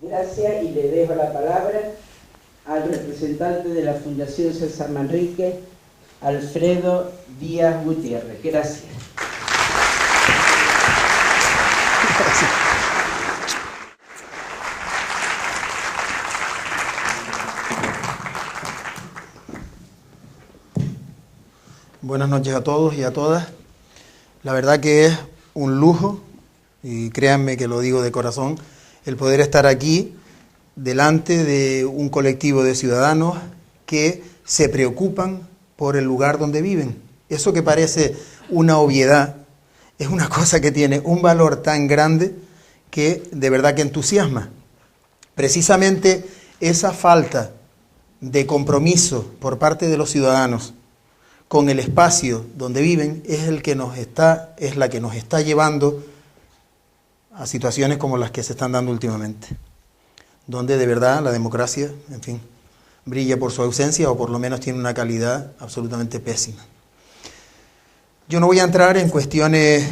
Gracias, y le dejo la palabra al representante de la Fundación César Manrique, Alfredo Díaz Gutiérrez. Gracias. Buenas noches a todos y a todas. La verdad que es un lujo, y créanme que lo digo de corazón, el poder estar aquí delante de un colectivo de ciudadanos que se preocupan por el lugar donde viven. Eso que parece una obviedad es una cosa que tiene un valor tan grande que de verdad que entusiasma. Precisamente esa falta de compromiso por parte de los ciudadanos con el espacio donde viven es la que nos está llevando a situaciones como las que se están dando últimamente, donde de verdad la democracia, en fin, brilla por su ausencia o por lo menos tiene una calidad absolutamente pésima. Yo no voy a entrar en cuestiones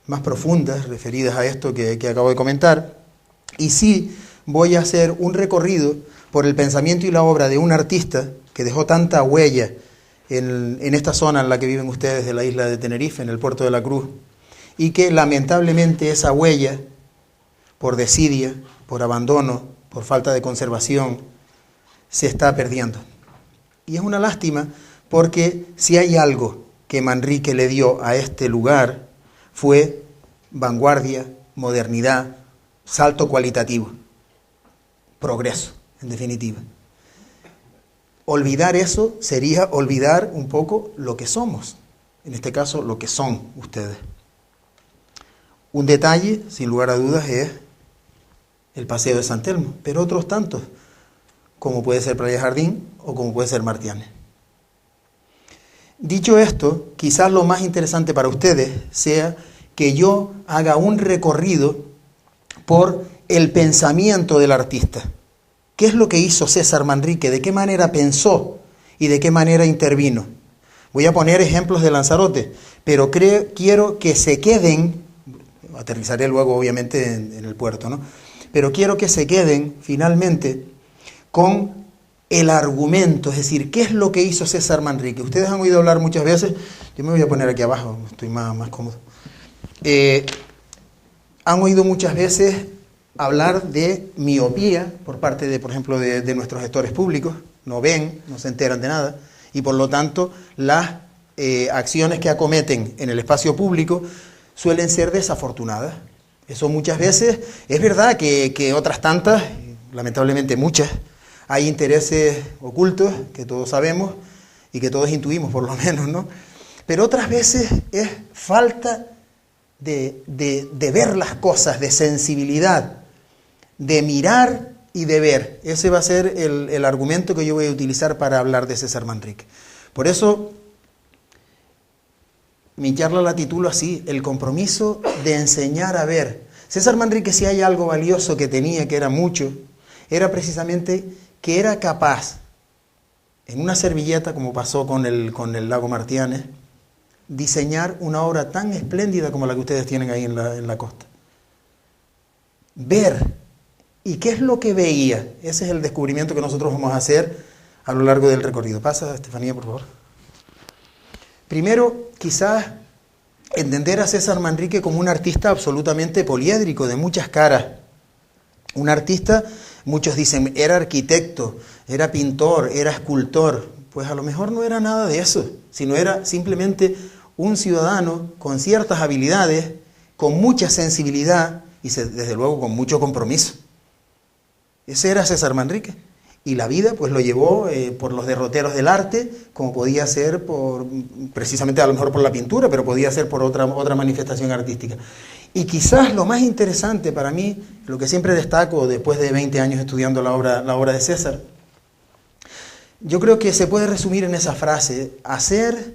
más profundas referidas a esto que acabo de comentar, y sí voy a hacer un recorrido por el pensamiento y la obra de un artista que dejó tanta huella en esta zona en la que viven ustedes de la isla de Tenerife, en el puerto de la Cruz, y que lamentablemente esa huella, por desidia, por abandono, por falta de conservación, se está perdiendo. Y es una lástima porque si hay algo que Manrique le dio a este lugar fue vanguardia, modernidad, salto cualitativo, progreso, en definitiva. Olvidar eso sería olvidar un poco lo que somos, en este caso lo que son ustedes. Un detalle, sin lugar a dudas, es el Paseo de San Telmo, pero otros tantos, como puede ser Playa Jardín o como puede ser Martianes. Dicho esto, quizás lo más interesante para ustedes sea que yo haga un recorrido por el pensamiento del artista. ¿Qué es lo que hizo César Manrique? ¿De qué manera pensó y de qué manera intervino? Voy a poner ejemplos de Lanzarote, pero quiero que se queden, aterrizaré luego obviamente en el puerto, ¿no? Pero quiero que se queden finalmente con el argumento, es decir, ¿qué es lo que hizo César Manrique? Ustedes han oído hablar muchas veces, yo me voy a poner aquí abajo, estoy más cómodo. Han oído muchas veces hablar de miopía por parte de, por ejemplo, de nuestros gestores públicos, no ven, no se enteran de nada, y por lo tanto las acciones que acometen en el espacio público suelen ser desafortunadas. Eso muchas veces, es verdad que otras tantas, lamentablemente muchas, hay intereses ocultos que todos sabemos y que todos intuimos por lo menos, ¿no? Pero otras veces es falta de ver las cosas, de sensibilidad, de mirar y de ver. Ese va a ser el argumento que yo voy a utilizar para hablar de César Manrique. Por eso mi charla la titulo así, el compromiso de enseñar a ver. César Manrique, si hay algo valioso que tenía, que era mucho, era precisamente que era capaz, en una servilleta, como pasó con el lago Martianes, diseñar una obra tan espléndida como la que ustedes tienen ahí en la costa. Ver. ¿Y qué es lo que veía? Ese es el descubrimiento que nosotros vamos a hacer a lo largo del recorrido. Pasa, Estefanía, por favor. Primero, quizás entender a César Manrique como un artista absolutamente poliédrico, de muchas caras. Un artista, muchos dicen, era arquitecto, era pintor, era escultor. Pues a lo mejor no era nada de eso, sino era simplemente un ciudadano con ciertas habilidades, con mucha sensibilidad y desde luego con mucho compromiso. Ese era César Manrique. Y la vida pues lo llevó por los derroteros del arte, como podía ser precisamente a lo mejor por la pintura, pero podía ser por otra manifestación artística. Y quizás lo más interesante para mí, lo que siempre destaco después de 20 años estudiando la obra de César, yo creo que se puede resumir en esa frase: hacer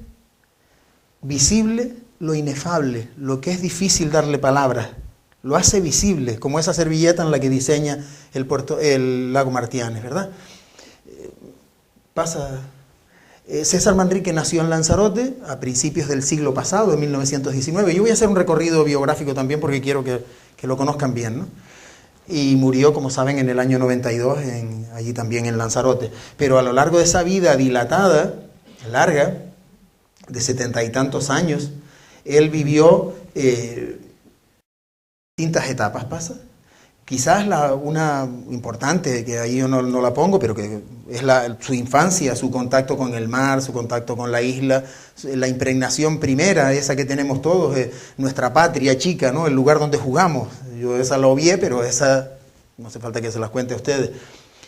visible lo inefable, lo que es difícil darle palabras. Lo hace visible, como esa servilleta en la que diseña el lago Martianes, ¿verdad? Pasa. César Manrique nació en Lanzarote a principios del siglo pasado, en 1919. Yo voy a hacer un recorrido biográfico también porque quiero que lo conozcan bien, ¿no? Y murió, como saben, en el año 92, allí también en Lanzarote. Pero a lo largo de esa vida dilatada, larga, de 70 y tantos años, él vivió distintas etapas, ¿pasa? Quizás una importante, que ahí yo no la pongo, pero que es su infancia, su contacto con el mar, su contacto con la isla, la impregnación primera, esa que tenemos todos, nuestra patria chica, ¿no? El lugar donde jugamos. Yo esa la obvié, pero esa no hace falta que se las cuente a ustedes.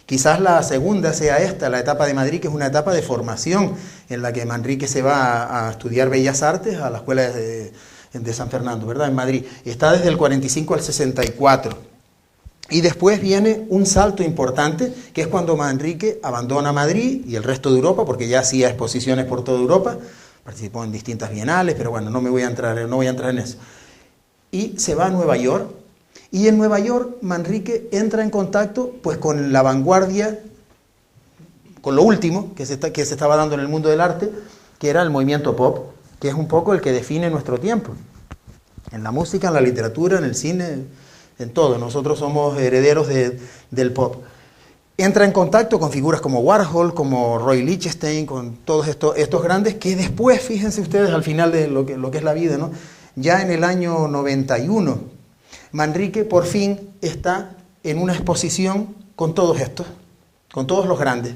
Quizás la segunda sea esta, la etapa de Madrid, que es una etapa de formación, en la que Manrique se va a estudiar Bellas Artes a la escuela de San Fernando, ¿verdad? En Madrid. Está desde el 45 al 64. Y después viene un salto importante, que es cuando Manrique abandona Madrid y el resto de Europa, porque ya hacía exposiciones por toda Europa, participó en distintas bienales, pero bueno, no voy a entrar en eso. Y se va a Nueva York, y en Nueva York Manrique entra en contacto pues con la vanguardia, con lo último que se estaba dando en el mundo del arte, que era el movimiento pop, que es un poco el que define nuestro tiempo, en la música, en la literatura, en el cine, en todo. Nosotros somos herederos del pop. Entra en contacto con figuras como Warhol, como Roy Lichtenstein, con todos estos grandes, que después, fíjense ustedes, al final de lo que es la vida, ¿no? Ya en el año 91, Manrique por fin está en una exposición con todos estos, con todos los grandes.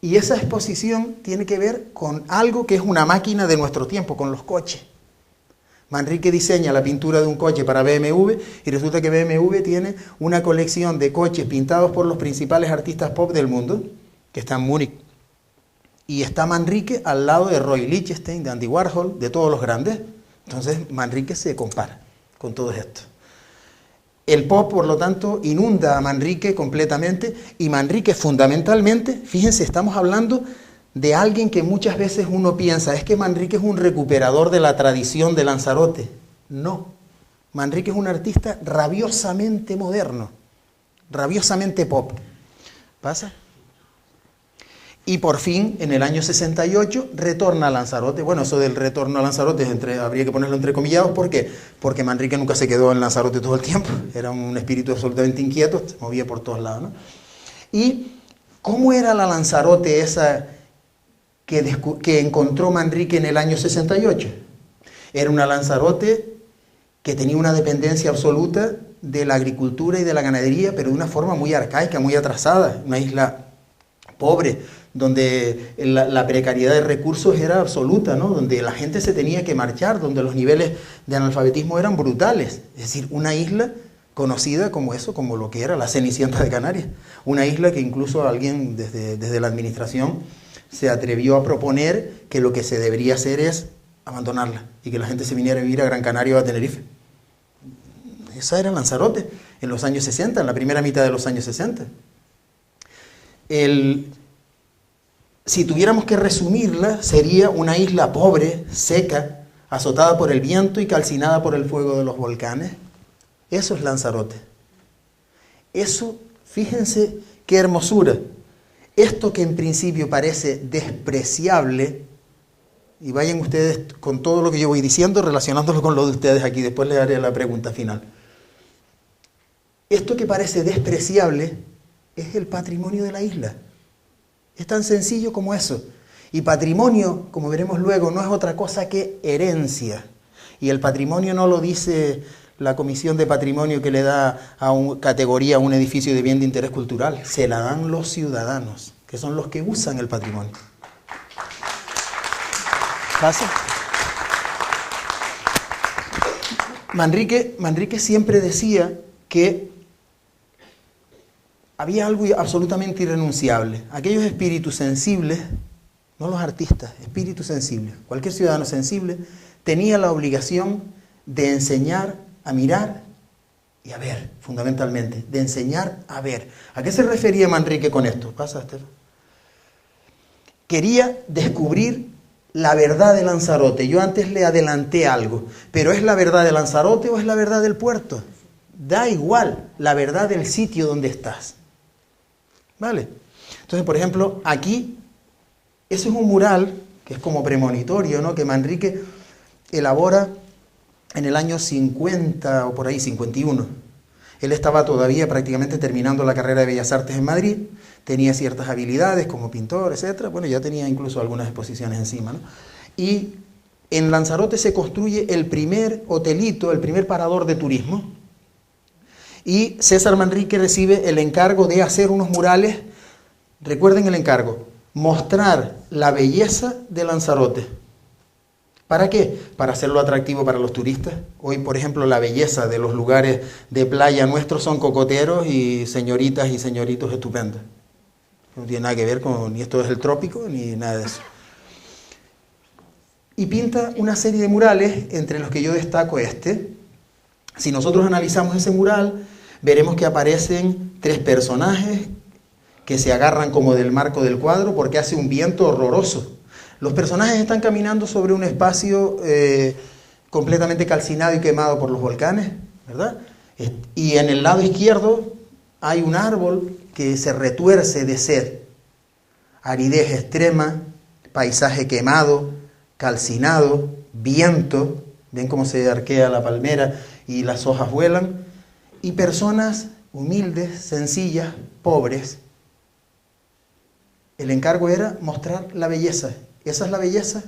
Y esa exposición tiene que ver con algo que es una máquina de nuestro tiempo, con los coches. Manrique diseña la pintura de un coche para BMW y resulta que BMW tiene una colección de coches pintados por los principales artistas pop del mundo, que está en Múnich. Y está Manrique al lado de Roy Lichtenstein, de Andy Warhol, de todos los grandes. Entonces Manrique se compara con todo esto. El pop, por lo tanto, inunda a Manrique completamente, y Manrique fundamentalmente, fíjense, estamos hablando de alguien que muchas veces uno piensa, es que Manrique es un recuperador de la tradición de Lanzarote. No, Manrique es un artista rabiosamente moderno, rabiosamente pop. ¿Pasa? Y por fin, en el año 68, retorna a Lanzarote. Bueno, eso del retorno a Lanzarote habría que ponerlo entrecomillados. ¿Por qué? Porque Manrique nunca se quedó en Lanzarote todo el tiempo. Era un espíritu absolutamente inquieto, se movía por todos lados, ¿no? ¿Y cómo era la Lanzarote esa que encontró Manrique en el año 68? Era una Lanzarote que tenía una dependencia absoluta de la agricultura y de la ganadería, pero de una forma muy arcaica, muy atrasada. Una isla pobre, donde la precariedad de recursos era absoluta, ¿no? Donde la gente se tenía que marchar, donde los niveles de analfabetismo eran brutales. Es decir, una isla conocida como eso, como lo que era la Cenicienta de Canarias. Una isla que incluso alguien desde la administración se atrevió a proponer que lo que se debería hacer es abandonarla y que la gente se viniera a vivir a Gran Canaria o a Tenerife. Esa era Lanzarote en los años 60, en la primera mitad de los años 60. Si tuviéramos que resumirla, sería una isla pobre, seca, azotada por el viento y calcinada por el fuego de los volcanes. Eso es Lanzarote. Eso, fíjense qué hermosura. Esto que en principio parece despreciable, y vayan ustedes con todo lo que yo voy diciendo, relacionándolo con lo de ustedes aquí, después les haré la pregunta final. Esto que parece despreciable es el patrimonio de la isla. Es tan sencillo como eso. Y patrimonio, como veremos luego, no es otra cosa que herencia. Y el patrimonio no lo dice la Comisión de Patrimonio que le da categoría a un edificio de bien de interés cultural. Se la dan los ciudadanos, que son los que usan el patrimonio. ¿Pasa? Manrique siempre decía que había algo absolutamente irrenunciable. Aquellos espíritus sensibles, no los artistas, espíritus sensibles, cualquier ciudadano sensible, tenía la obligación de enseñar a mirar y a ver, fundamentalmente, de enseñar a ver. ¿A qué se refería Manrique con esto? ¿Pasa, Estefan? Quería descubrir la verdad de Lanzarote. Yo antes le adelanté algo, pero ¿es la verdad de Lanzarote o es la verdad del puerto? Da igual la verdad del sitio donde estás. ¿Vale? Entonces, por ejemplo, aquí Ese es un mural que es como premonitorio, ¿no?, que Manrique elabora en el año 50 o por ahí, 51. Él estaba todavía prácticamente terminando la carrera de Bellas Artes en Madrid, tenía ciertas habilidades como pintor, etc. Bueno, ya tenía incluso algunas exposiciones encima, ¿no? Y en Lanzarote se construye el primer hotelito, el primer parador de turismo. Y César Manrique recibe el encargo de hacer unos murales. Recuerden el encargo: mostrar la belleza de Lanzarote. ¿Para qué? Para hacerlo atractivo para los turistas. Hoy, por ejemplo, la belleza de los lugares de playa nuestros son cocoteros y señoritas y señoritos estupendos. No tiene nada que ver con ni esto es el trópico ni nada de eso. Y pinta una serie de murales, entre los que yo destaco este. Si nosotros analizamos ese mural, veremos que aparecen 3 personajes que se agarran como del marco del cuadro porque hace un viento horroroso. Los personajes están caminando sobre un espacio completamente calcinado y quemado por los volcanes, ¿verdad? Y en el lado izquierdo hay un árbol que se retuerce de sed. Aridez extrema, paisaje quemado, calcinado, viento, ven cómo se arquea la palmera y las hojas vuelan, y personas humildes, sencillas, pobres. El encargo era mostrar la belleza. ¿Esa es la belleza?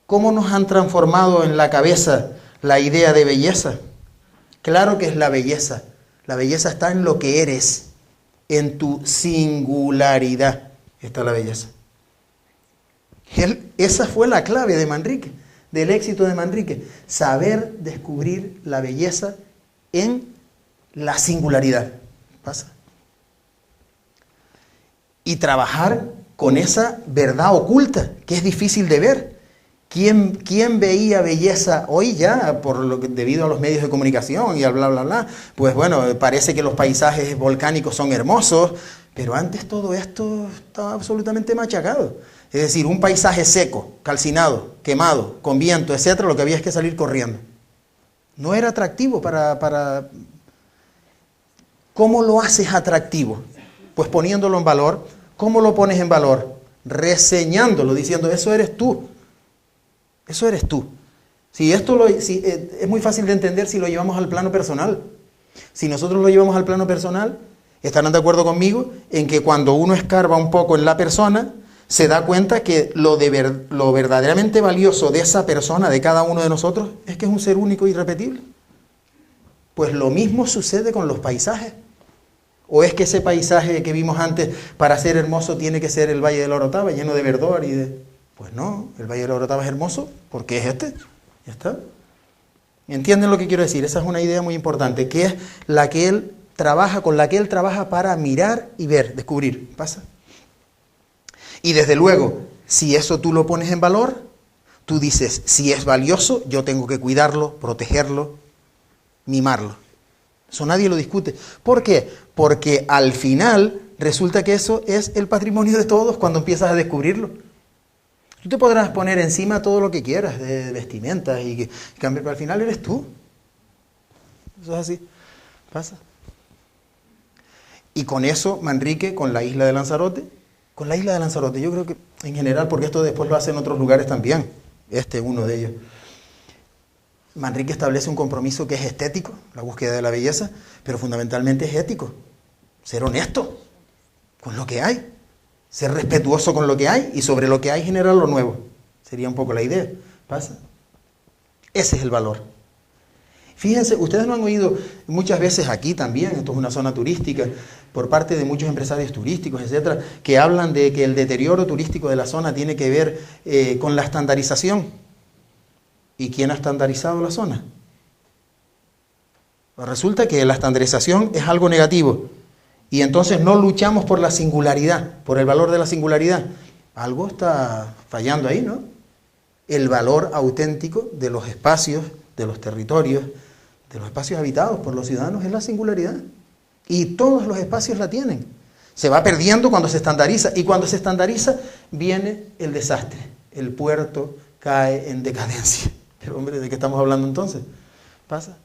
¿Cómo nos han transformado en la cabeza la idea de belleza? Claro que es la belleza. La belleza está en lo que eres, en tu singularidad está la belleza. Esa fue la clave de Manrique, del éxito de Manrique, saber descubrir la belleza en la singularidad. ¿Pasa? Y trabajar con esa verdad oculta, que es difícil de ver. ¿Quién veía belleza hoy ya, debido a los medios de comunicación y al bla, bla, bla? Pues bueno, parece que los paisajes volcánicos son hermosos, pero antes todo esto estaba absolutamente machacado. Es decir, un paisaje seco, calcinado, quemado, con viento, etcétera, lo que había es que salir corriendo. No era atractivo para... ¿Cómo lo haces atractivo? Pues poniéndolo en valor. ¿Cómo lo pones en valor? Reseñándolo, diciendo, eso eres tú. Eso eres tú. Es muy fácil de entender si lo llevamos al plano personal. Si nosotros lo llevamos al plano personal, estarán de acuerdo conmigo en que cuando uno escarba un poco en la persona, se da cuenta que lo verdaderamente valioso de esa persona, de cada uno de nosotros, es que es un ser único e irrepetible. Pues lo mismo sucede con los paisajes. ¿O es que ese paisaje que vimos antes, para ser hermoso, tiene que ser el Valle de la Orotava, lleno de verdor y de... Pues no, el Valle de la Orotava es hermoso porque es este. Ya está. ¿Entienden lo que quiero decir? Esa es una idea muy importante, que es la que él trabaja, con la que él trabaja para mirar y ver, descubrir. ¿Pasa? Y desde luego, si eso tú lo pones en valor, tú dices, si es valioso, yo tengo que cuidarlo, protegerlo, mimarlo. Eso nadie lo discute. ¿Por qué? Porque al final resulta que eso es el patrimonio de todos cuando empiezas a descubrirlo. Tú te podrás poner encima todo lo que quieras de vestimentas y que cambie, pero al final eres tú. Eso es así. Pasa. Y con eso, Manrique, con la isla de Lanzarote, yo creo que en general, porque esto después lo hacen en otros lugares también, este es uno de ellos. Manrique establece un compromiso que es estético, la búsqueda de la belleza, pero fundamentalmente es ético. Ser honesto con lo que hay, ser respetuoso con lo que hay y sobre lo que hay generar lo nuevo. Sería un poco la idea. ¿Pasa? Ese es el valor. Fíjense, ustedes lo han oído muchas veces aquí también, esto es una zona turística, por parte de muchos empresarios turísticos, etcétera, que hablan de que el deterioro turístico de la zona tiene que ver con la estandarización. ¿Y quién ha estandarizado la zona? Pues resulta que la estandarización es algo negativo y entonces no luchamos por la singularidad, por el valor de la singularidad. Algo está fallando ahí, ¿no? El valor auténtico de los espacios, de los territorios, de los espacios habitados por los ciudadanos es la singularidad. Y todos los espacios la tienen. Se va perdiendo cuando se estandariza y cuando se estandariza viene el desastre. El puerto cae en decadencia. Pero hombre, ¿de qué estamos hablando entonces? ¿Pasa?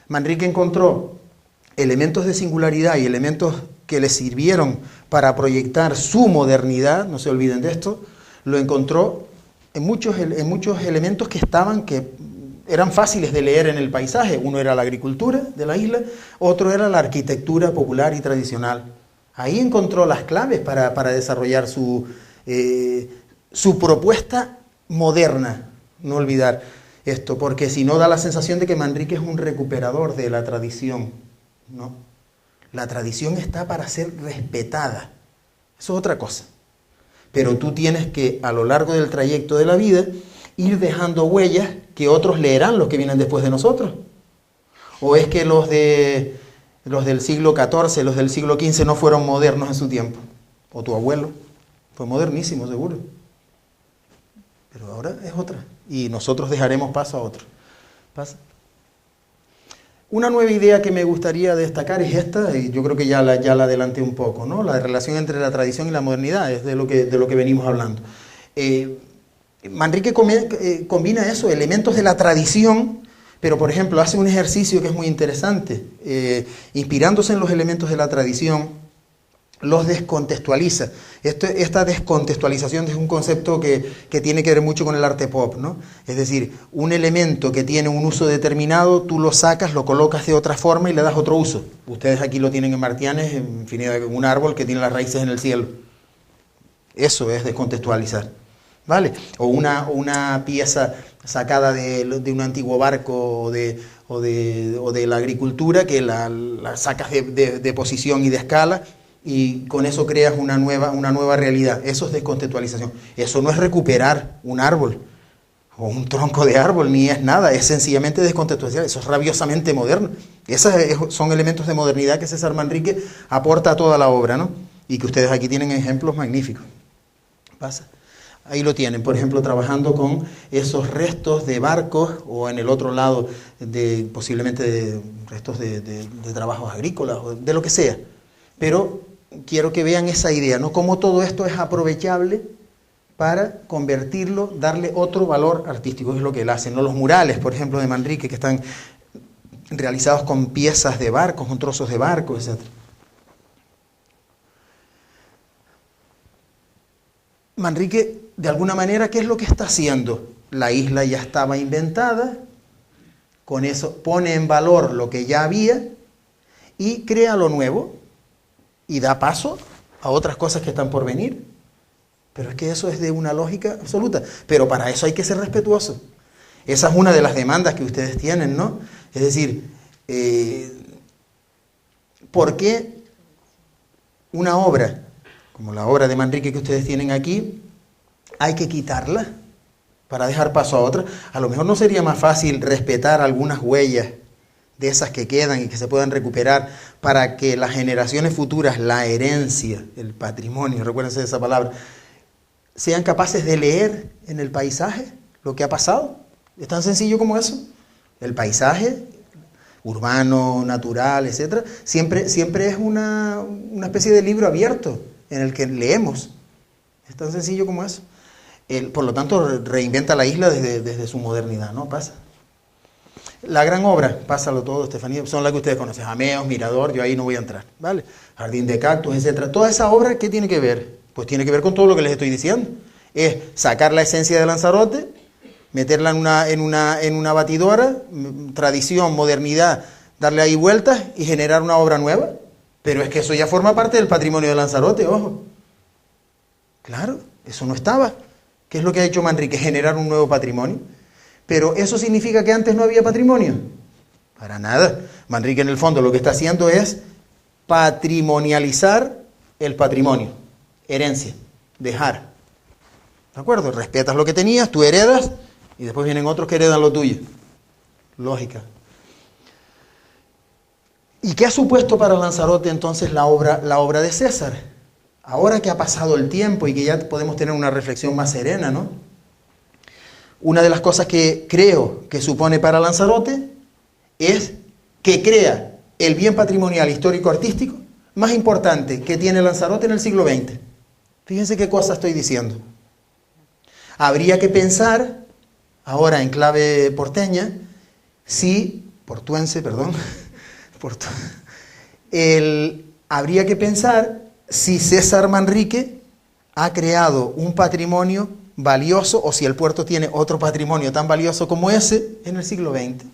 Manrique encontró elementos de singularidad y elementos que le sirvieron para proyectar su modernidad, no se olviden de esto, lo encontró en muchos elementos que eran fáciles de leer en el paisaje. Uno era la agricultura de la isla, otro era la arquitectura popular y tradicional. Ahí encontró las claves para desarrollar su propuesta moderna. No olvidar esto, porque si no da la sensación de que Manrique es un recuperador de la tradición, ¿no? La tradición está para ser respetada. Eso es otra cosa. Pero tú tienes que, a lo largo del trayecto de la vida, ir dejando huellas que otros leerán, los que vienen después de nosotros. ¿O es que los del siglo XIV, los del siglo XV no fueron modernos en su tiempo? ¿O tu abuelo? Fue modernísimo, seguro. Pero ahora es otra. Y nosotros dejaremos paso a otro. ¿Pasa? Una nueva idea que me gustaría destacar es esta, y yo creo que ya la adelanté un poco, ¿no? La relación entre la tradición y la modernidad, es de lo que venimos hablando. Manrique combina eso, elementos de la tradición, pero por ejemplo hace un ejercicio que es muy interesante, inspirándose en los elementos de la tradición, los descontextualiza. Esta descontextualización es un concepto que tiene que ver mucho con el arte pop, ¿no? Es decir, un elemento que tiene un uso determinado, tú lo sacas, lo colocas de otra forma y le das otro uso. Ustedes aquí lo tienen en Martianes, en fin, un árbol que tiene las raíces en el cielo. Eso es descontextualizar, ¿vale? O una pieza sacada de un antiguo barco o de la agricultura que la sacas de posición y de escala, y con eso creas una nueva realidad. Eso es descontextualización. Eso no es recuperar un árbol o un tronco de árbol, ni es nada, es sencillamente descontextualizar. Eso es rabiosamente moderno. Esos son elementos de modernidad que César Manrique aporta a toda la obra, ¿no? Y que ustedes aquí tienen ejemplos magníficos. ¿Pasa? Ahí lo tienen, por ejemplo, trabajando con esos restos de barcos, o en el otro lado posiblemente de restos de trabajos agrícolas, o de lo que sea. Pero quiero que vean esa idea, ¿no? Cómo todo esto es aprovechable para convertirlo, darle otro valor artístico, que es lo que él hace, ¿no? Los murales, por ejemplo, de Manrique, que están realizados con piezas de barcos, con trozos de barcos, etc. Manrique, de alguna manera, ¿qué es lo que está haciendo? La isla ya estaba inventada, con eso pone en valor lo que ya había y crea lo nuevo y da paso a otras cosas que están por venir. Pero es que eso es de una lógica absoluta. Pero para eso hay que ser respetuoso. Esa es una de las demandas que ustedes tienen, ¿no? Es decir, ¿por qué una obra como la obra de Manrique que ustedes tienen aquí, hay que quitarla para dejar paso a otra? A lo mejor no sería más fácil respetar algunas huellas de esas que quedan y que se puedan recuperar para que las generaciones futuras, la herencia, el patrimonio, recuérdense de esa palabra, sean capaces de leer en el paisaje lo que ha pasado. Es tan sencillo como eso. El paisaje urbano, natural, etcétera, siempre es una especie de libro abierto en el que leemos. Es tan sencillo como eso. Por lo tanto, reinventa la isla desde su modernidad, ¿no? Pasa. La gran obra, pásalo todo, Estefanía, son las que ustedes conocen, Jameos, Mirador, yo ahí no voy a entrar, ¿vale? Jardín de Cactus, etcétera. Toda esa obra, ¿qué tiene que ver? Pues tiene que ver con todo lo que les estoy diciendo. Es sacar la esencia de Lanzarote, meterla en una batidora, tradición, modernidad, darle ahí vueltas y generar una obra nueva. Pero es que eso ya forma parte del patrimonio de Lanzarote, ojo. Claro, eso no estaba. ¿Qué es lo que ha hecho Manrique? Generar un nuevo patrimonio. Pero ¿eso significa que antes no había patrimonio? Para nada. Manrique en el fondo lo que está haciendo es patrimonializar el patrimonio. Herencia. Dejar. ¿De acuerdo? Respetas lo que tenías, tú heredas y después vienen otros que heredan lo tuyo. Lógica. ¿Y qué ha supuesto para Lanzarote entonces la obra de César? Ahora que ha pasado el tiempo y que ya podemos tener una reflexión más serena, ¿no? Una de las cosas que creo que supone para Lanzarote es que crea el bien patrimonial histórico-artístico más importante que tiene Lanzarote en el siglo XX. Fíjense qué cosa estoy diciendo. Habría que pensar, ahora en clave portuense, habría que pensar si César Manrique ha creado un patrimonio valioso o si el puerto tiene otro patrimonio tan valioso como ese en el siglo XX.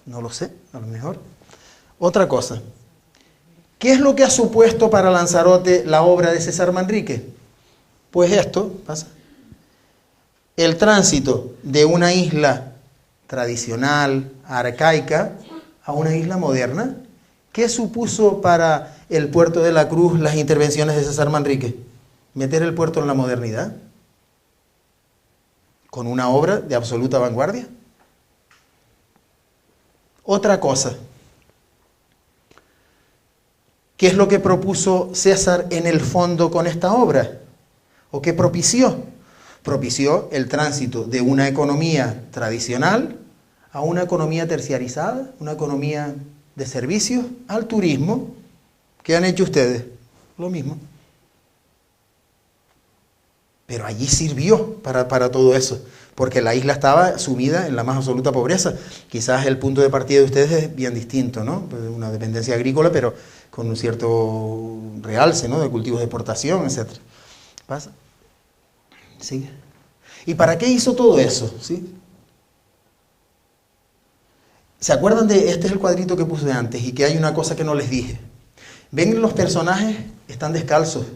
No lo sé, a lo mejor. Otra cosa. ¿Qué es lo que ha supuesto para Lanzarote la obra de César Manrique? Pues esto pasa. El tránsito de una isla tradicional, arcaica, a una isla moderna. ¿Qué supuso para el puerto de la Cruz las intervenciones de César Manrique? Meter el puerto en la modernidad, con una obra de absoluta vanguardia. Otra cosa. ¿Qué es lo que propuso César en el fondo con esta obra? ¿O qué propició? Propició el tránsito de una economía tradicional a una economía terciarizada, una economía de servicios, al turismo. ¿Qué han hecho ustedes? Lo mismo. Pero allí sirvió para todo eso, porque la isla estaba sumida en la más absoluta pobreza. Quizás el punto de partida de ustedes es bien distinto, ¿no? Una dependencia agrícola, pero con un cierto realce, ¿no? De cultivos de exportación, etc. ¿Pasa? ¿Sí? ¿Y para qué hizo todo eso? ¿Sí? ¿Se acuerdan de este es el cuadrito que puse antes y que hay una cosa que no les dije? ¿Ven los personajes? Están descalzos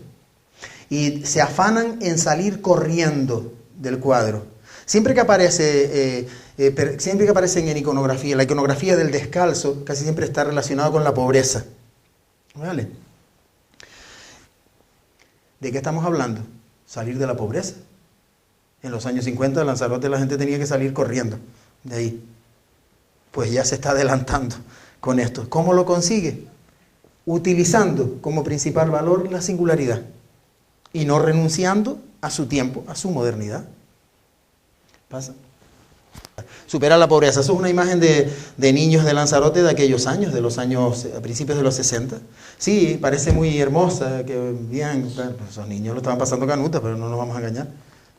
y se afanan en salir corriendo del cuadro. Siempre que aparecen en iconografía, la iconografía del descalzo casi siempre está relacionada con la pobreza. ¿Vale? ¿De qué estamos hablando? Salir de la pobreza. En los años 50 en Lanzarote la gente tenía que salir corriendo de ahí. Pues ya se está adelantando con esto. ¿Cómo lo consigue? Utilizando como principal valor la singularidad y no renunciando a su tiempo, a su modernidad. ¿Pasa? Superar la pobreza. Eso es una imagen de niños de Lanzarote de aquellos años, a principios de los 60. Sí, parece muy hermosa, que bien, esos niños lo estaban pasando canutas, pero no nos vamos a engañar.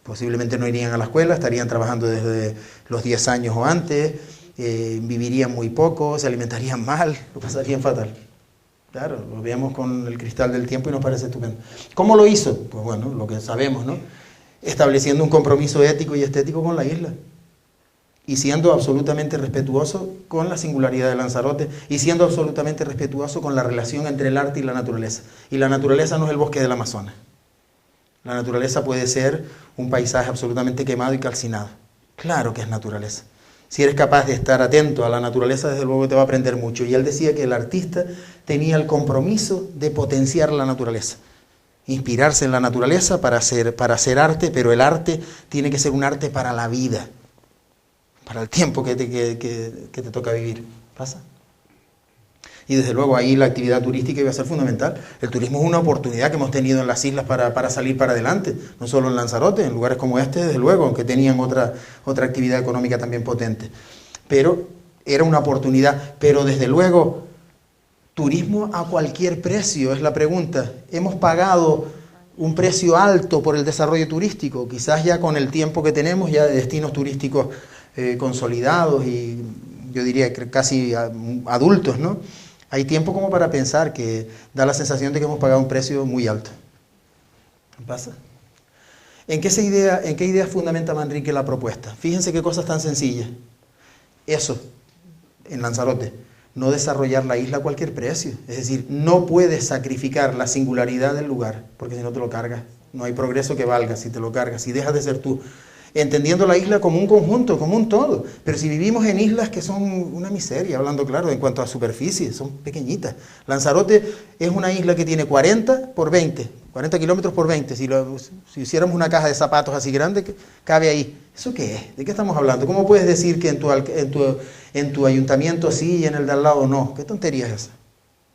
Posiblemente no irían a la escuela, estarían trabajando desde los 10 años o antes, vivirían muy poco, se alimentarían mal, lo pasarían fatal. Claro, lo veamos con el cristal del tiempo y nos parece estupendo. ¿Cómo lo hizo? Pues bueno, lo que sabemos, ¿no? Estableciendo un compromiso ético y estético con la isla. Y siendo absolutamente respetuoso con la singularidad de Lanzarote y siendo absolutamente respetuoso con la relación entre el arte y la naturaleza. Y la naturaleza no es el bosque del Amazonas. La naturaleza puede ser un paisaje absolutamente quemado y calcinado. Claro que es naturaleza. Si eres capaz de estar atento a la naturaleza, desde luego te va a aprender mucho. Y él decía que el artista tenía el compromiso de potenciar la naturaleza. Inspirarse en la naturaleza para hacer arte, pero el arte tiene que ser un arte para la vida. Para el tiempo que te toca vivir. ¿Pasa? Y desde luego ahí la actividad turística iba a ser fundamental. El turismo es una oportunidad que hemos tenido en las islas para salir para adelante. No solo en Lanzarote, en lugares como este, desde luego, aunque tenían otra actividad económica también potente. Pero era una oportunidad. Pero desde luego, turismo a cualquier precio es la pregunta. Hemos pagado un precio alto por el desarrollo turístico. Quizás ya con el tiempo que tenemos, ya de destinos turísticos consolidados y yo diría que casi adultos, ¿no? Hay tiempo como para pensar que da la sensación de que hemos pagado un precio muy alto. ¿Qué pasa? ¿En qué idea fundamenta Manrique la propuesta? Fíjense qué cosas tan sencillas. Eso, en Lanzarote, no desarrollar la isla a cualquier precio. Es decir, no puedes sacrificar la singularidad del lugar, porque si no te lo cargas. No hay progreso que valga si te lo cargas, si dejas de ser tú. Entendiendo la isla como un conjunto, como un todo. Pero si vivimos en islas que son una miseria, hablando claro, en cuanto a superficie, son pequeñitas. Lanzarote es una isla que tiene 40 por 20, 40 kilómetros por 20. Si hiciéramos una caja de zapatos así grande, cabe ahí. ¿Eso qué es? ¿De qué estamos hablando? ¿Cómo puedes decir que en tu ayuntamiento sí y en el de al lado no? ¿Qué tontería es esa?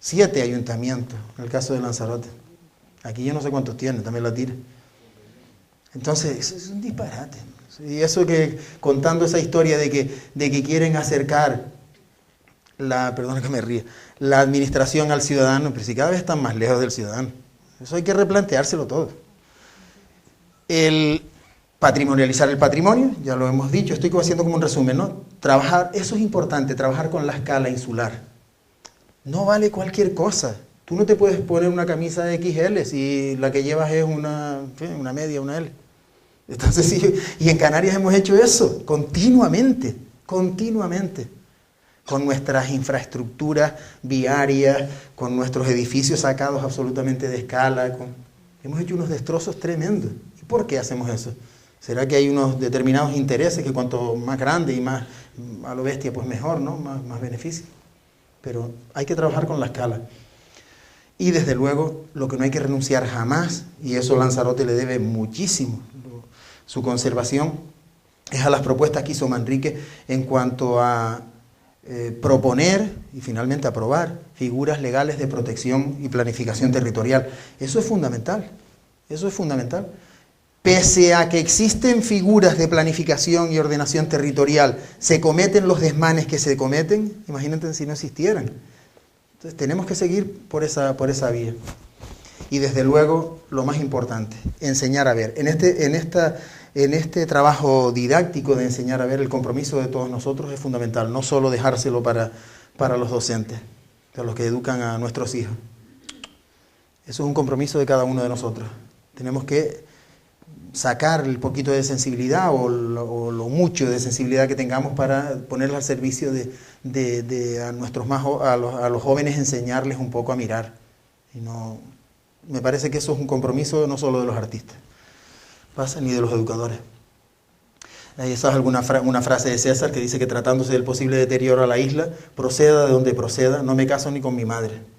7 ayuntamientos, en el caso de Lanzarote. Aquí yo no sé cuántos tiene, también la tira. Entonces, eso es un disparate. Y eso que, contando esa historia de que quieren acercar perdona que me ríe, la administración al ciudadano, pero si cada vez están más lejos del ciudadano. Eso hay que replanteárselo todo. El patrimonializar el patrimonio, ya lo hemos dicho, estoy haciendo como un resumen, ¿no? Trabajar, eso es importante, trabajar con la escala insular. No vale cualquier cosa. Tú no te puedes poner una camisa de XL si la que llevas es una media, una L. Entonces, sí, y en Canarias hemos hecho eso continuamente, con nuestras infraestructuras viarias, con nuestros edificios sacados absolutamente de escala. Hemos hecho unos destrozos tremendos. ¿Y por qué hacemos eso? ¿Será que hay unos determinados intereses que cuanto más grande y más a lo bestia, pues mejor, ¿no? Más beneficio. Pero hay que trabajar con la escala. Y desde luego, lo que no hay que renunciar jamás, y eso Lanzarote le debe muchísimo, su conservación, es a las propuestas que hizo Manrique en cuanto a proponer y finalmente aprobar figuras legales de protección y planificación territorial. Eso es fundamental, eso es fundamental. Pese a que existen figuras de planificación y ordenación territorial, se cometen los desmanes que se cometen, imagínate si no existieran. Entonces tenemos que seguir por esa vía. Y desde luego, lo más importante, enseñar a ver. En este trabajo didáctico de enseñar a ver, el compromiso de todos nosotros es fundamental, no solo dejárselo para los docentes, para los que educan a nuestros hijos. Eso es un compromiso de cada uno de nosotros. Tenemos que sacar el poquito de sensibilidad o lo mucho de sensibilidad que tengamos para ponerlo al servicio a los jóvenes, enseñarles un poco a mirar. Y no, me parece que eso es un compromiso no solo de los artistas, ni de los educadores. Esa es una frase de César que dice que tratándose del posible deterioro a la isla, proceda de donde proceda, no me caso ni con mi madre.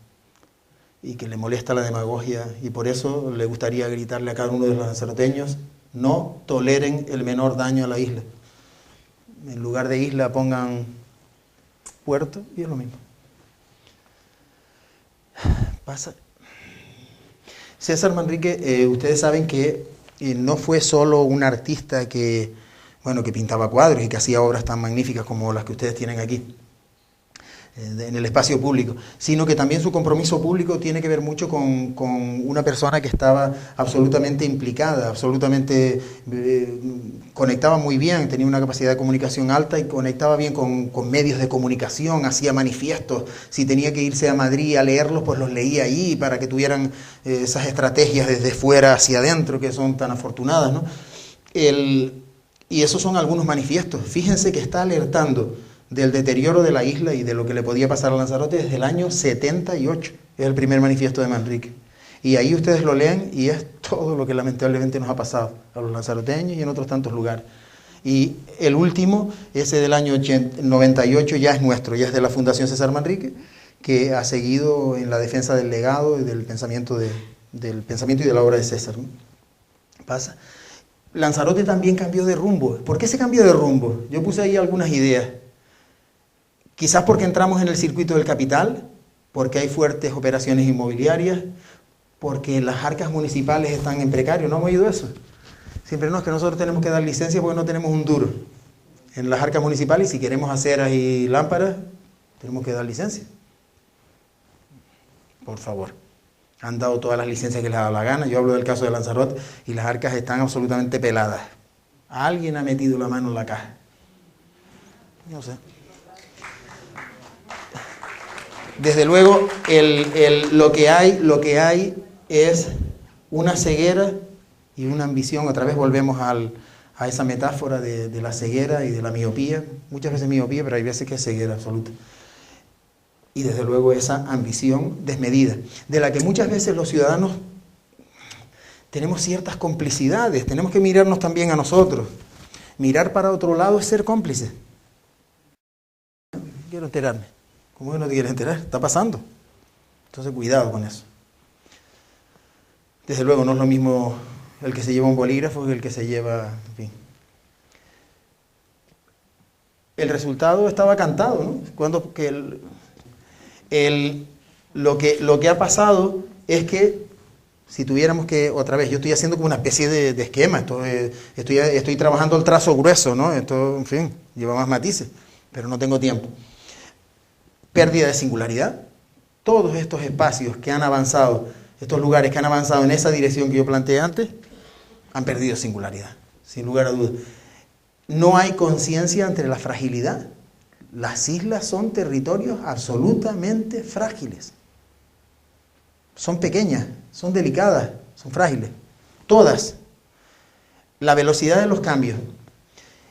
Y que le molesta la demagogia, y por eso le gustaría gritarle a cada uno de los lanzaroteños: no toleren el menor daño a la isla. En lugar de isla pongan puerto y es lo mismo. César Manrique, ustedes saben que no fue solo un artista que pintaba cuadros y que hacía obras tan magníficas como las que ustedes tienen aquí en el espacio público, sino que también su compromiso público tiene que ver mucho con una persona que estaba absolutamente implicada, absolutamente conectaba muy bien, tenía una capacidad de comunicación alta y conectaba bien con medios de comunicación, hacía manifiestos, si tenía que irse a Madrid a leerlos, pues los leía ahí para que tuvieran esas estrategias desde fuera hacia adentro que son tan afortunadas, ¿no? Y esos son algunos manifiestos. Fíjense que está alertando del deterioro de la isla y de lo que le podía pasar a Lanzarote desde el año 78. Es el primer manifiesto de Manrique. Y ahí ustedes lo leen y es todo lo que lamentablemente nos ha pasado a los lanzaroteños y en otros tantos lugares. Y el último, ese del año 98, ya es nuestro, ya es de la Fundación César Manrique, que ha seguido en la defensa del legado y del pensamiento y de la obra de César, ¿no? Pasa. Lanzarote también cambió de rumbo. ¿Por qué se cambió de rumbo? Yo puse ahí algunas ideas. Quizás porque entramos en el circuito del capital, porque hay fuertes operaciones inmobiliarias, porque las arcas municipales están en precario. ¿No hemos oído eso? Siempre no, es que nosotros tenemos que dar licencia porque no tenemos un duro en las arcas municipales, y si queremos aceras y lámparas, tenemos que dar licencia. Por favor. Han dado todas las licencias que les ha dado la gana. Yo hablo del caso de Lanzarote y las arcas están absolutamente peladas. Alguien ha metido la mano en la caja. No sé. Desde luego, lo que hay es una ceguera y una ambición. Otra vez volvemos a esa metáfora de la ceguera y de la miopía. Muchas veces miopía, pero hay veces que es ceguera absoluta. Y desde luego esa ambición desmedida, de la que muchas veces los ciudadanos tenemos ciertas complicidades. Tenemos que mirarnos también a nosotros. Mirar para otro lado es ser cómplice. Quiero enterarme. ¿Cómo que no te quieres enterar? Está pasando. Entonces cuidado con eso. Desde luego no es lo mismo el que se lleva un bolígrafo que el que se lleva... En fin. El resultado estaba cantado, ¿no? Lo que ha pasado es que si tuviéramos que, otra vez, yo estoy haciendo como una especie de esquema, estoy trabajando el trazo grueso, ¿no? Esto, en fin, lleva más matices, pero no tengo tiempo. Pérdida de singularidad. Todos estos espacios que han avanzado, estos lugares que han avanzado en esa dirección que yo planteé antes, han perdido singularidad, sin lugar a dudas. No hay conciencia ante la fragilidad. Las islas son territorios absolutamente frágiles. son pequeñas, son delicadas, son frágiles. Todas. La velocidad de los cambios.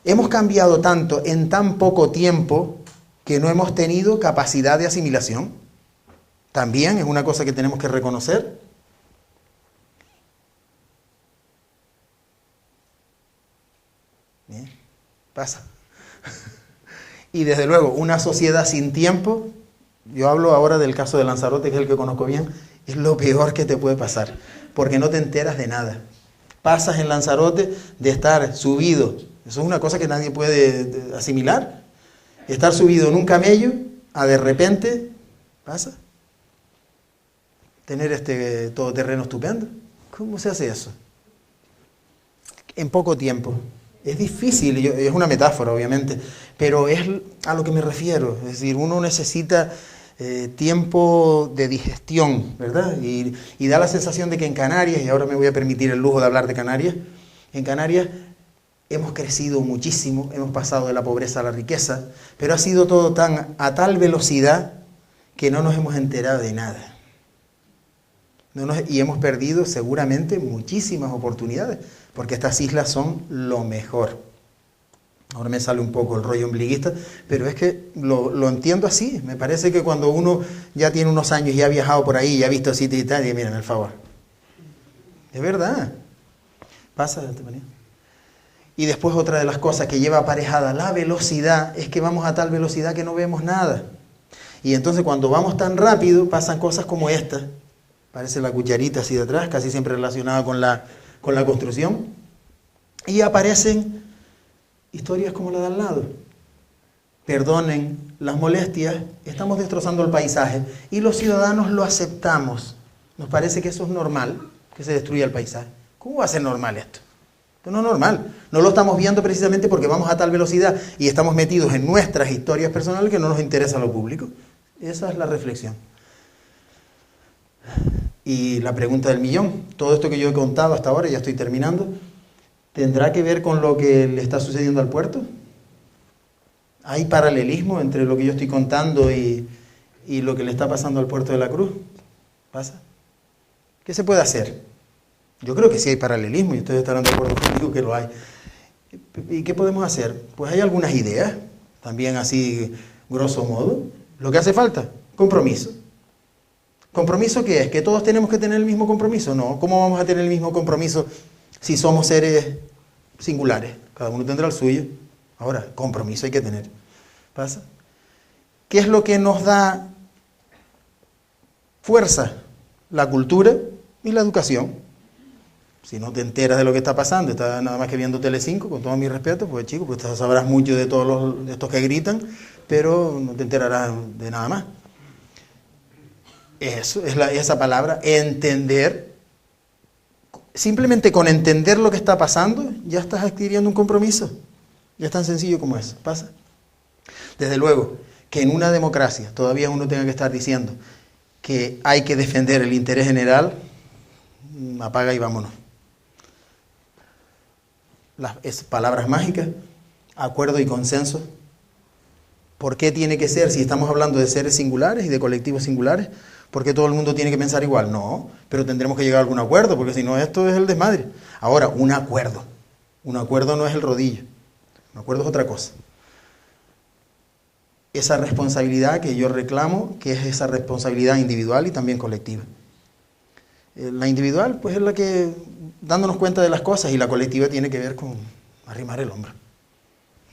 Hemos cambiado tanto en tan poco tiempo que no hemos tenido capacidad de asimilación. También es una cosa que tenemos que reconocer. Bien, pasa. Y desde luego, una sociedad sin tiempo, yo hablo ahora del caso de Lanzarote, que es el que conozco bien, es lo peor que te puede pasar, porque no te enteras de nada. Pasas en Lanzarote de estar subido, eso es una cosa que nadie puede asimilar, estar subido en un camello a de repente, pasa, tener este todoterreno estupendo. ¿Cómo se hace eso? En poco tiempo. Es difícil, es una metáfora obviamente, pero es a lo que me refiero. Es decir, uno necesita tiempo de digestión, ¿verdad? Y da la sensación de que en Canarias, y ahora me voy a permitir el lujo de hablar de Canarias, en Canarias hemos crecido muchísimo, hemos pasado de la pobreza a la riqueza, pero ha sido todo a tal velocidad que no nos hemos enterado de nada. Y hemos perdido seguramente muchísimas oportunidades, porque estas islas son lo mejor. Ahora me sale un poco el rollo ombliguista, pero es que lo entiendo así. Me parece que cuando uno ya tiene unos años y ha viajado por ahí y ha visto sitios y tal, y miren, el favor. Es verdad. Pasa de esta manera. Y después otra de las cosas que lleva aparejada la velocidad es que vamos a tal velocidad que no vemos nada. Y entonces cuando vamos tan rápido pasan cosas como esta. Parece la cucharita así de atrás, casi siempre relacionada con la construcción. Y aparecen historias como la de al lado. Perdonen las molestias, estamos destrozando el paisaje y los ciudadanos lo aceptamos. Nos parece que eso es normal, que se destruya el paisaje. ¿Cómo va a ser normal esto? Esto no es normal. No lo estamos viendo precisamente porque vamos a tal velocidad y estamos metidos en nuestras historias personales que no nos interesa a lo público. Esa es la reflexión. Y la pregunta del millón, todo esto que yo he contado hasta ahora, ya estoy terminando, ¿tendrá que ver con lo que le está sucediendo al puerto? ¿Hay paralelismo entre lo que yo estoy contando y lo que le está pasando al puerto de la Cruz? ¿Pasa? ¿Qué se puede hacer? Yo creo que sí hay paralelismo y ustedes estarán de acuerdo conmigo que lo hay. ¿Y qué podemos hacer? Pues hay algunas ideas, también así grosso modo. Lo que hace falta, compromiso. ¿Compromiso qué es? ¿Que todos tenemos que tener el mismo compromiso? No. ¿Cómo vamos a tener el mismo compromiso si somos seres singulares? Cada uno tendrá el suyo. Ahora, compromiso hay que tener. ¿Pasa? ¿Qué es lo que nos da fuerza? La cultura y la educación. Si no te enteras de lo que está pasando, estás nada más que viendo Telecinco, con todo mi respeto, pues chico, pues sabrás mucho de todos de estos que gritan, pero no te enterarás de nada más. Eso es esa palabra, entender. Simplemente con entender lo que está pasando, ya estás adquiriendo un compromiso. Ya es tan sencillo como eso. ¿Pasa? Desde luego, que en una democracia todavía uno tenga que estar diciendo que hay que defender el interés general, apaga y vámonos. Es palabras mágicas, acuerdo y consenso. ¿Por qué tiene que ser, si estamos hablando de seres singulares y de colectivos singulares, por qué todo el mundo tiene que pensar igual? No, pero tendremos que llegar a algún acuerdo, porque si no esto es el desmadre. Ahora, un acuerdo no es el rodillo, un acuerdo es otra cosa. Esa responsabilidad que yo reclamo, que es esa responsabilidad individual y también colectiva. La individual, pues es la que, dándonos cuenta de las cosas, y la colectiva tiene que ver con arrimar el hombro.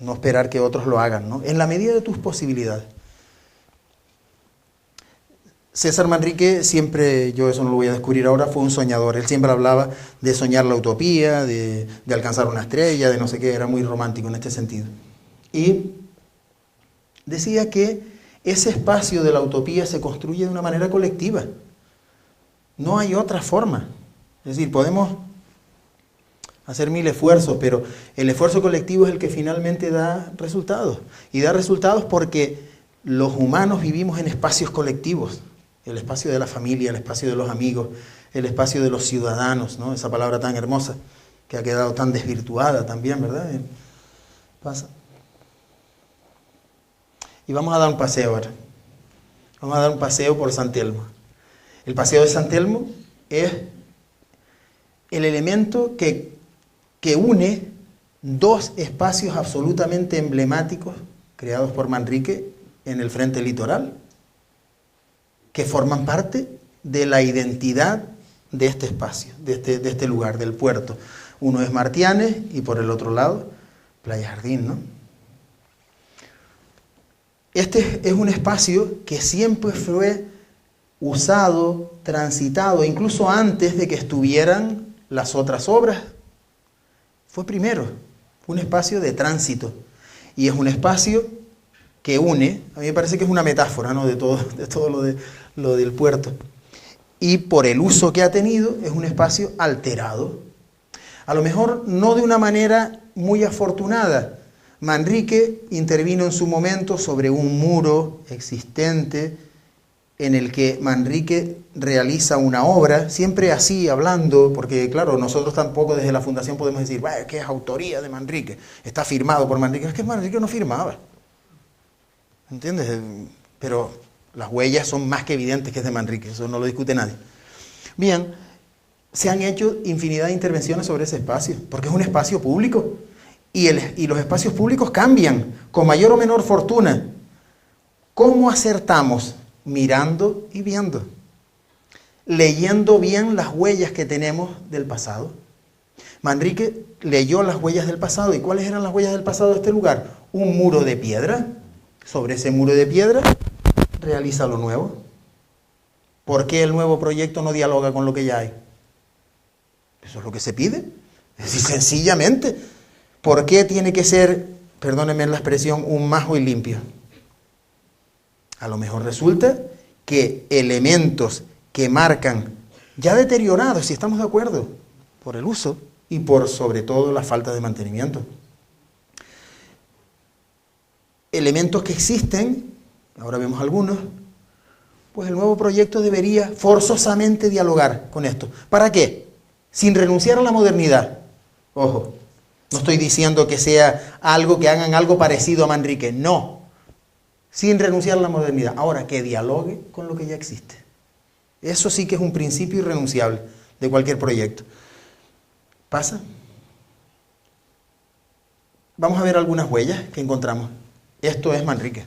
No esperar que otros lo hagan, ¿no? En la medida de tus posibilidades. César Manrique siempre, yo eso no lo voy a descubrir ahora, fue un soñador. Él siempre hablaba de soñar la utopía, de alcanzar una estrella, de no sé qué, era muy romántico en este sentido. Y decía que ese espacio de la utopía se construye de una manera colectiva. No hay otra forma. Es decir, podemos hacer 1000 esfuerzos, pero el esfuerzo colectivo es el que finalmente da resultados. Y da resultados porque los humanos vivimos en espacios colectivos. El espacio de la familia, el espacio de los amigos, el espacio de los ciudadanos, ¿no? Esa palabra tan hermosa que ha quedado tan desvirtuada también, ¿verdad? Pasa. Y vamos a dar un paseo ahora. Vamos a dar un paseo por San Telmo. El Paseo de San Telmo es el elemento que une dos espacios absolutamente emblemáticos creados por Manrique en el frente litoral, que forman parte de la identidad de este espacio, de este lugar, del puerto. Uno es Martianes y por el otro lado, Playa Jardín, ¿no? Este es un espacio que siempre fue usado, transitado, incluso antes de que estuvieran las otras obras. Fue primero, fue un espacio de tránsito. Y es un espacio que une, a mí me parece que es una metáfora, ¿no?, de todo lo del puerto. Y por el uso que ha tenido, es un espacio alterado. A lo mejor no de una manera muy afortunada. Manrique intervino en su momento sobre un muro existente en el que Manrique realiza una obra, siempre así, hablando, porque claro, nosotros tampoco desde la Fundación podemos decir, que es autoría de Manrique, está firmado por Manrique. Es que Manrique no firmaba, ¿entiendes? Pero las huellas son más que evidentes que es de Manrique, eso no lo discute nadie. Bien, se han hecho infinidad de intervenciones sobre ese espacio, porque es un espacio público, y los espacios públicos cambian, con mayor o menor fortuna. ¿Cómo acertamos? Mirando y viendo, leyendo bien las huellas que tenemos del pasado. Manrique leyó las huellas del pasado. ¿Y cuáles eran las huellas del pasado de este lugar? Un muro de piedra. Sobre ese muro de piedra realiza lo nuevo. ¿Por qué el nuevo proyecto no dialoga con lo que ya hay? Eso es lo que se pide. Es decir, sencillamente, ¿por qué tiene que ser, perdónenme la expresión, un majo y limpio? A lo mejor resulta que elementos que marcan, ya deteriorados, si estamos de acuerdo, por el uso y por sobre todo la falta de mantenimiento. Elementos que existen, ahora vemos algunos, pues el nuevo proyecto debería forzosamente dialogar con esto. ¿Para qué? Sin renunciar a la modernidad. Ojo, no estoy diciendo que sea algo, que hagan algo parecido a Manrique, no. Sin renunciar a la modernidad. Ahora, que dialogue con lo que ya existe. Eso sí que es un principio irrenunciable de cualquier proyecto. ¿Pasa? Vamos a ver algunas huellas que encontramos. Esto es Manrique,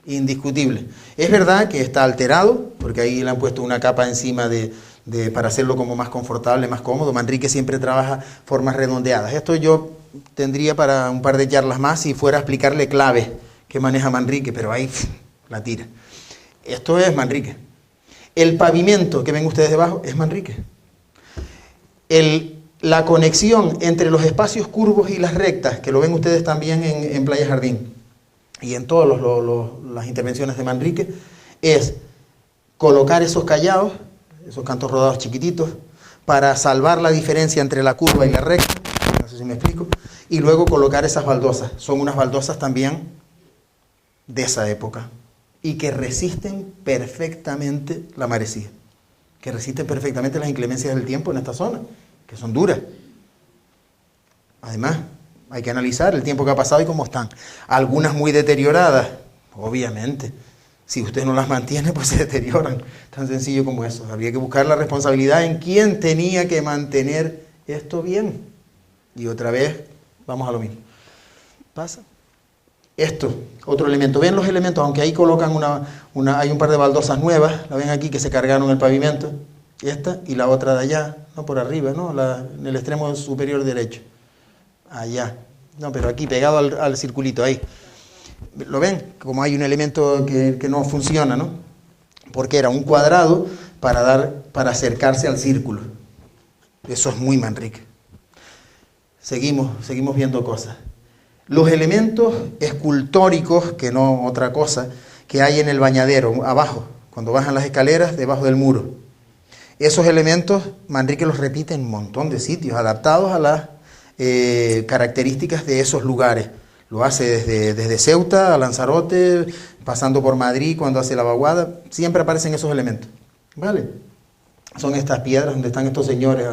indiscutible. Es verdad que está alterado, porque ahí le han puesto una capa encima para hacerlo como más confortable, más cómodo. Manrique siempre trabaja formas redondeadas. Esto yo tendría para un par de charlas más si fuera a explicarle claves que maneja Manrique, pero ahí la tira. Esto es Manrique. El pavimento que ven ustedes debajo es Manrique. La conexión entre los espacios curvos y las rectas, que lo ven ustedes también en Playa Jardín y en todas las intervenciones de Manrique, es colocar esos callados, esos cantos rodados chiquititos, para salvar la diferencia entre la curva y la recta, no sé si me explico, y luego colocar esas baldosas. Son unas baldosas también de esa época y que resisten perfectamente la marecía, que resisten perfectamente las inclemencias del tiempo en esta zona, que son duras. Además, hay que analizar el tiempo que ha pasado y cómo están. Algunas muy deterioradas, obviamente. Si usted no las mantiene, pues se deterioran. Tan sencillo como eso. Habría que buscar la responsabilidad en quién tenía que mantener esto bien. Y otra vez, vamos a lo mismo. ¿Pasa? Esto, otro elemento. ¿Ven los elementos? Aunque ahí colocan hay un par de baldosas nuevas, la ven aquí que se cargaron el pavimento. Esta y la otra de allá, no por arriba, ¿no? En el extremo superior derecho. Allá. No, pero aquí pegado al circulito, ahí. ¿Lo ven? Como hay un elemento que no funciona, ¿no? Porque era un cuadrado para acercarse al círculo. Eso es muy Manrique. Seguimos viendo cosas. Los elementos escultóricos, que no otra cosa, que hay en el bañadero, abajo, cuando bajan las escaleras, debajo del muro. Esos elementos, Manrique los repite en un montón de sitios, adaptados a las características de esos lugares. Lo hace desde Ceuta a Lanzarote, pasando por Madrid cuando hace la vaguada, siempre aparecen esos elementos. ¿Vale? Son estas piedras donde están estos señores,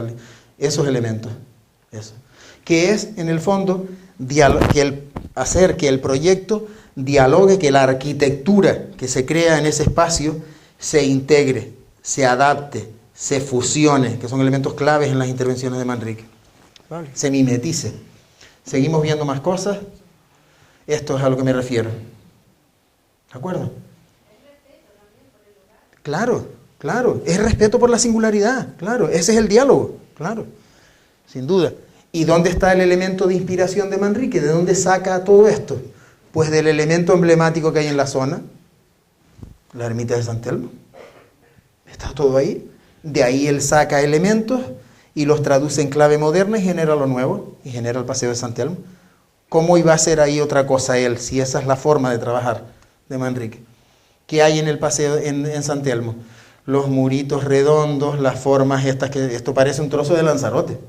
esos elementos. Eso. Que es, en el fondo, hacer que el proyecto dialogue, que la arquitectura que se crea en ese espacio se integre, se adapte, se fusione, que son elementos claves en las intervenciones de Manrique. ¿Vale? Se mimetice. Seguimos viendo más cosas. Esto es a lo que me refiero. ¿De acuerdo? Claro, claro. Es respeto por la singularidad. Claro, ese es el diálogo. Claro, sin duda. ¿Y dónde está el elemento de inspiración de Manrique? ¿De dónde saca todo esto? Pues del elemento emblemático que hay en la zona, la ermita de San Telmo. Está todo ahí. De ahí él saca elementos y los traduce en clave moderna y genera lo nuevo, y genera el Paseo de San Telmo. ¿Cómo iba a hacer ahí otra cosa él, si esa es la forma de trabajar de Manrique? ¿Qué hay en el Paseo en San Telmo? Los muritos redondos, las formas estas, que esto parece un trozo de Lanzarote.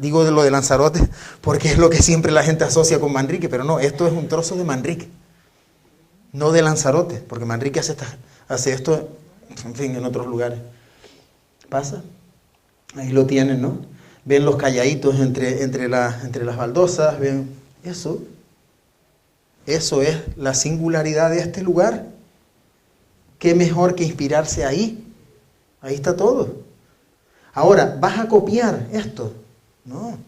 Digo de lo de Lanzarote porque es lo que siempre la gente asocia con Manrique, pero no, esto es un trozo de Manrique, no de Lanzarote, porque Manrique hace esto, en fin, en otros lugares. ¿Pasa? Ahí lo tienen, ¿no? Ven los calladitos entre las baldosas, ven eso. Eso es la singularidad de este lugar. ¿Qué mejor que inspirarse ahí? Ahí está todo. Ahora, ¿vas a copiar esto? No.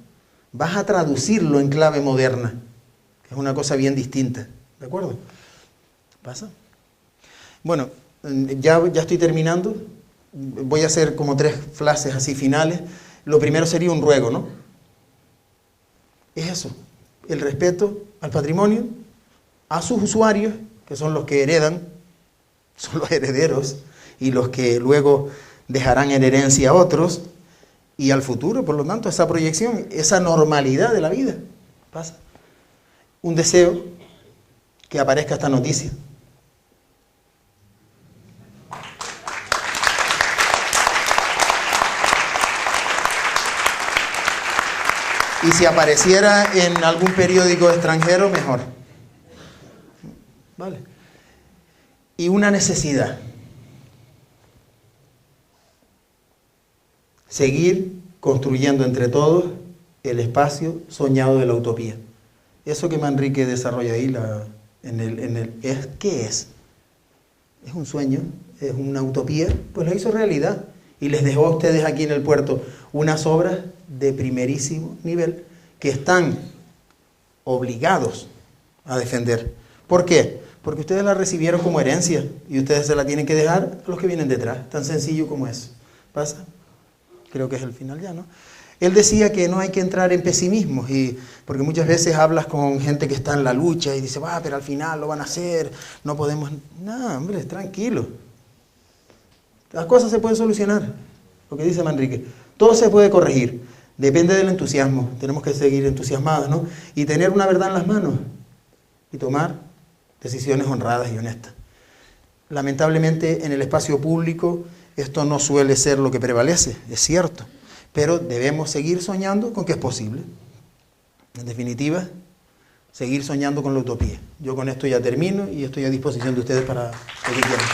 Vas a traducirlo en clave moderna, que es una cosa bien distinta. ¿De acuerdo? ¿Pasa? Bueno, ya estoy terminando. Voy a hacer como 3 frases así finales. Lo primero sería un ruego, ¿no? Es eso, el respeto al patrimonio, a sus usuarios, que son los que heredan, son los herederos, y los que luego dejarán en herencia a otros, y al futuro, por lo tanto, esa proyección, esa normalidad de la vida. Pasa. Un deseo, que aparezca esta noticia. Y si apareciera en algún periódico extranjero, mejor. ¿Vale? Y una necesidad. Seguir construyendo entre todos el espacio soñado de la utopía. Eso que Manrique desarrolla ahí, ¿qué es? ¿Es un sueño? ¿Es una utopía? Pues lo hizo realidad. Y les dejó a ustedes aquí en el puerto unas obras de primerísimo nivel que están obligados a defender. ¿Por qué? Porque ustedes la recibieron como herencia y ustedes se la tienen que dejar a los que vienen detrás. Tan sencillo como eso. ¿Pasa? Creo que es el final ya, ¿no? Él decía que no hay que entrar en pesimismo, porque muchas veces hablas con gente que está en la lucha y dice, pero al final lo van a hacer, no podemos... No, hombre, tranquilo. Las cosas se pueden solucionar, lo que dice Manrique. Todo se puede corregir, depende del entusiasmo. Tenemos que seguir entusiasmados, ¿no? Y tener una verdad en las manos y tomar decisiones honradas y honestas. Lamentablemente, en el espacio público, esto no suele ser lo que prevalece, es cierto. Pero debemos seguir soñando con que es posible. En definitiva, seguir soñando con la utopía. Yo con esto ya termino y estoy a disposición de ustedes para lo que quieran.